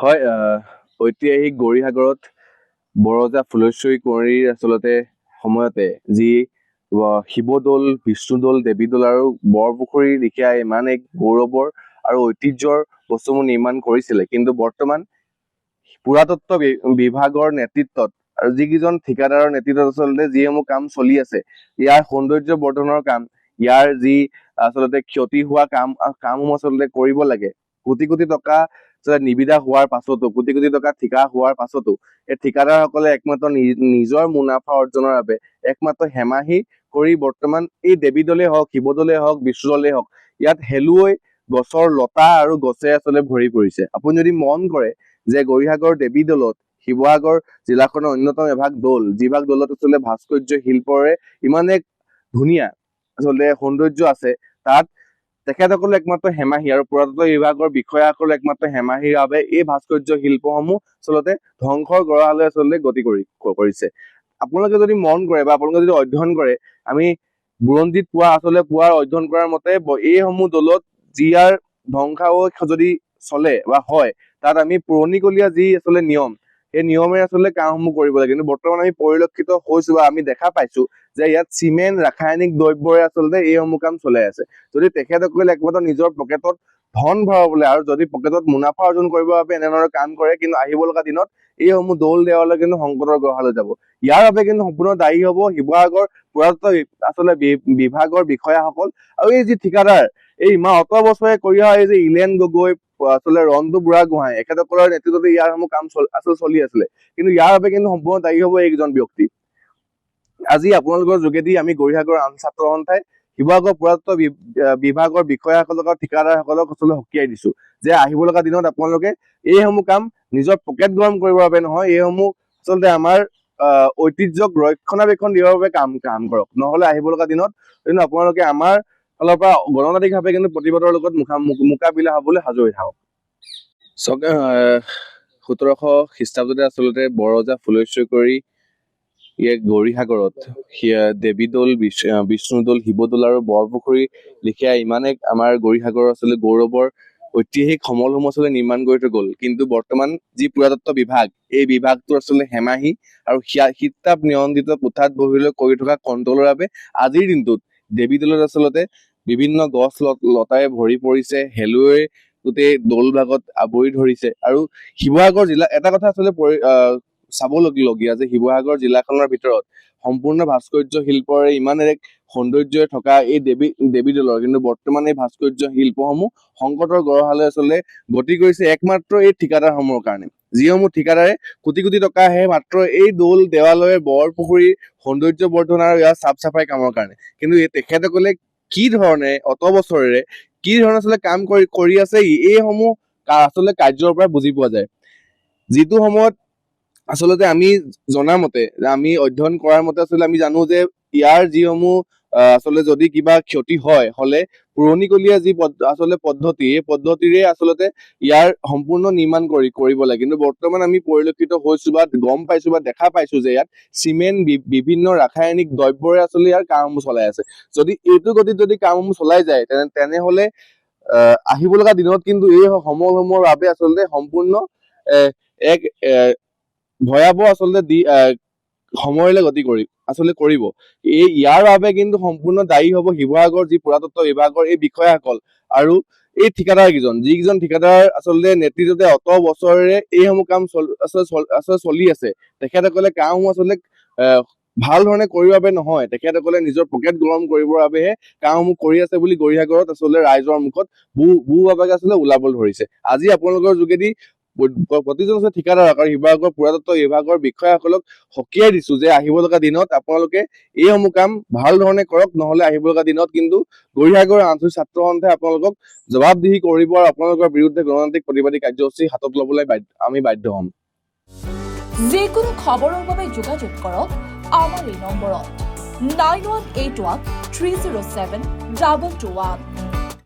হয়, ঐতিহাসিক গৌৰীসাগৰত বৰজা ফুলেশ্বৰী কুঁৱৰীৰ আচলতে সময়তে যি শিৱদৌল, বিষ্ণুদৌল, দেৱীদৌল আৰু বৰপুখুৰীৰ লেখীয়া ইমান এক গৌৰৱৰ আৰু ঐতিহ্যৰ বস্তুবোৰ নিৰ্মাণ কৰিছিলে, কিন্তু বৰ্তমান পুৰাতত্ব বিভাগৰ নেতৃত্বত আৰু যিকেইজন ঠিকাদাৰৰ নেতৃত্বত আচলতে যিসমূহ কাম চলি আছে, ইয়াৰ সৌন্দৰ্য বৰ্ধনৰ কাম, ইয়াৰ যি আচলতে ক্ষতি হোৱা কামসমূহ আচলতে কৰিব লাগে। কোটি কোটি টকা নিবিদা হোৱাৰ পাছতো, কোটি কোটি টকা ঠিকা হোৱাৰ পাছতো এই ঠিকাদাৰসকলে একমাত্ৰ নিজৰ মুনাফা অৰ্জনৰ বাবে একমাত্ৰ হেমাহি কৰি বৰ্তমান এই দেৱীদৌলে হওক, শিৱদৌলে হওক, বিষ্ণুদৌলে হওক, ইয়াত হেলুৱৈ গছৰ লতা আৰু গছে আচলতে ভৰি পৰিছে। আপুনি যদি মন কৰে যে গৌৰীসাগৰ দেৱীদৌলত শিৱসাগৰ জিলাখনৰ অন্যতম এভাগ দৌল, যিভাগ দৌলত আচলতে ভাস্কৰ্য শিল্পৰে ইমান এক ধুনীয়া আচলতে সৌন্দৰ্য আছে, তাত তেখেতসকলে একমাত্ৰ হেমাহি আৰু পুৰাতত্ব বিভাগৰ বিষয়াসকলে একমাত্ৰ হেমাহিৰ বাবে এই ভাস্কৰ্য শিল্পসমূহ আচলতে ধ্বংসৰ গৰালৈ আচলতে গতি কৰিছে। আপোনালোকে যদি মন কৰে বা আপোনালোকে যদি অধ্যয়ন কৰে, আমি বুৰঞ্জীত পোৱাৰ অধ্যয়ন কৰাৰ মতে এইসমূহ দৌলত যিয়াৰ ধ্বংসাৱশেষ যদি চলে বা হয়, তাত আমি পুৰণিকলীয়া যি আচলতে নিয়ম, সেই নিয়মেৰে আচলতে কামসমূহ কৰিব লাগে। কিন্তু বৰ্তমান আমি পৰিলক্ষিত হৈছো বা আমি দেখা পাইছো যে ইয়াত চিমেণ্ট, ৰাসায়নিক দ্ৰব্যৰে আচলতে এইসমূহ কাম চলাই আছে। যদি তেখেতসকলে একমাত্ৰ নিজৰ পকেটত ধন ভৰাবলৈ আৰু যদি পকেটত মুনাফা অৰ্জন কৰিবৰ বাবে এনেধৰণৰ কাম কৰে, কিন্তু আহিব লগা দিনত এইসমূহ দৌল দেৱালয় কিন্তু সংকটৰ গৰালৈ যাব। ইয়াৰ বাবে কিন্তু সম্পূৰ্ণ দায়ী হব শিৱসাগৰ পুৰাতত্ব আচলতে বিভাগৰ বিষয়াসকল আৰু এই যি ঠিকাদাৰ, এই ইমান অত বছৰে কৰি অহা এই যে ইলেন গগৈ, আচলতে ৰন্তু বুঢ়াগোহাঁই, এখেতসকলৰ নেতৃত্বতে ইয়াৰসমূহ কাম আচলতে চলি আছিলে। কিন্তু ইয়াৰ বাবে কিন্তু সম্পূৰ্ণ দায়ী হব এইকেইজন ব্যক্তি। আজি আপোনালোকৰ যোগেদি আমি গৌৰীসাগৰ আন ছাত্ৰ সন্থাই শিৱসাগৰ পুৰাতত্ব বিভাগৰ বিষয়াসকলক আৰু ঠিকাদাৰসকলক আচলতে সকীয়াই দিছো যে আহিব লগা দিনত আপোনালোকে এইসমূহ কাম নিজৰ পকেট গৰম কৰিবৰ বাবে নহয়, এইসমূহ আচলতে আমাৰ ঐতিহ্যক ৰক্ষণাবেক্ষণ দিবৰ বাবে কাম কৰক। নহলে আহিব লগা দিনত কিন্তু আপোনালোকে আমাৰ ফালৰ পৰা গণতান্ত্ৰিকভাৱে কিন্তু প্ৰতিবাদৰ লগত মোকাবিলা হবলৈ সাজু হৈ থাকক। 1700 খ্ৰীষ্টাব্দতে আচলতে বৰজা ফুলেশ্বৰী কুঁৱৰী গৌৰীসাগৰত দেৱীদৌল, বিষ্ণুদৌল, শিৱদৌল আৰু বৰপুখুৰী লেখীয়া ইমান এক আমাৰ গৌৰীসাগৰৰ আচলতে গৌৰৱৰ ঐতিহাসিক সমলসমূহ আচলতে নিৰ্মাণ কৰি থৈ গ'ল। কিন্তু বৰ্তমান যি পুৰাতত্ব বিভাগ, এই বিভাগটো আচলতে হেমাহি আৰু শীত-তাপ নিয়ন্ত্ৰিত কোঠাত বহিলৈ কৰি থকা কণ্ট্ৰলৰ বাবে আজিৰ দিনটোত দেৱীদৌলত আচলতে বিভিন্ন গছ লতাৰে ভৰি পৰিছে, হেলুৱৈ গোটেই দৌল ভাগত আৱৰি ধৰিছে। আৰু শিৱসাগৰ জিলা, এটা কথা আচলতে চাবলগীয়া যে শিৱসাগৰ জিলাখনৰ ভিতৰত সম্পূৰ্ণ ভাস্কৰ্য শিল্পৰে ইমান এক সৌন্দৰ্য থকা এই দেৱীদৌলৰ কিন্তু বৰ্তমান এই ভাস্কৰ্য শিল্পসমূহ সংকটৰ গৰালৈ আচলতে গতি কৰিছে একমাত্ৰ এই ঠিকাদাৰসমূহৰ কাৰণে। যিসমূহ ঠিকাদাৰে কোটি কোটি টকা আহে মাত্ৰ এই দৌল দেৱালয়ৰ বৰপুখুৰীৰ সৌন্দৰ্য বৰ্ধন আৰু ইয়াৰ চাফ চাফাই কামৰ কাৰণে। কিন্তু তেখেতসকলে কি ধৰণে অত বছৰেৰে কি ধৰণে আচলতে কাম কৰি আছে, এইসমূহ আচলতে কাৰ্যৰ পৰা বুজি পোৱা যায়। যিটো সময়ত আচলতে আমি জনা মতে, আমি অধ্যয়ন কৰাৰ মতে আচলতে আমি জানো যে ইয়াৰ যিসমূহ আচলতে যদি কিবা ক্ষতি হলে পুৰণিকলীয়া যি আচলতে পদ্ধতি, এই পদ্ধতিৰে আচলতে ইয়াৰ সম্পূৰ্ণ নিৰ্মাণ কৰিব লাগে। কিন্তু বৰ্তমান আমি পৰিলক্ষিত হৈছো বা গম পাইছো বা দেখা পাইছো যে ইয়াত চিমেণ্ট, বিভিন্ন ৰাসায়নিক দ্ৰব্যৰে আচলতে ইয়াৰ কামসমূহ চলাই আছে। যদি এইটো গতিত যদি কামসমূহ চলাই যায়, তেনেহলে আহিব লগা দিনত কিন্তু এই সমলসমূহৰ বাবে আচলতে সম্পূৰ্ণ এক ভয়াৱহ আচলতে সময়লৈ গতি কৰিব। ইয়াৰ বাবে কিন্তু সম্পূৰ্ণ দায়ী হব শিৱসাগৰ যি পুৰাতত্ব বিভাগৰ এই বিষয়াসকল আৰু এই ঠিকাদাৰ যিকেইজন ঠিকাদাৰ আচলতে নেতৃত্বতে অত বছৰেৰে এইসমূহ কাম আচলতে চলি আছে। তেখেতসকলে কামসমূহ আচলতে ভাল ধৰণে কৰিবৰ বাবে নহয়, তেখেতসকলে নিজৰ পকেট গৰম কৰিবৰ বাবেহে কামসমূহ কৰি আছে বুলি গৌৰীসাগৰত আচলতে ৰাইজৰ মুখত বহুভাৱে আচলতে ওলাব ধৰিছে। আজি আপোনালোকৰ যোগেদি প্ৰতিজন ঠিকাদাৰক আৰু শিৱসাগৰ পুৰাতত্ব বিভাগৰ বিষয়াসকলক সকীয়াই দিছো যে আহিব লগা দিনত আপোনালোকে এইসমূহ কাম ভাল ধৰণে কৰক, নহলে আহিব লগা দিনত কিন্তু গৌৰীসাগৰ আঞ্চলিক ছাত্ৰ সন্থাই আপোনালোকক জবাবদিহি কৰিব আৰু আপোনালোকৰ বিৰুদ্ধে গণতান্ত্ৰিক প্ৰতিবাদী কাৰ্যসূচী হাতত ল'বলৈ আমি বাধ্য হ'ম। যিকোনো খবৰৰ বাবে যোগাযোগ কৰক আমাৰ এই নম্বৰত 9181 307 221।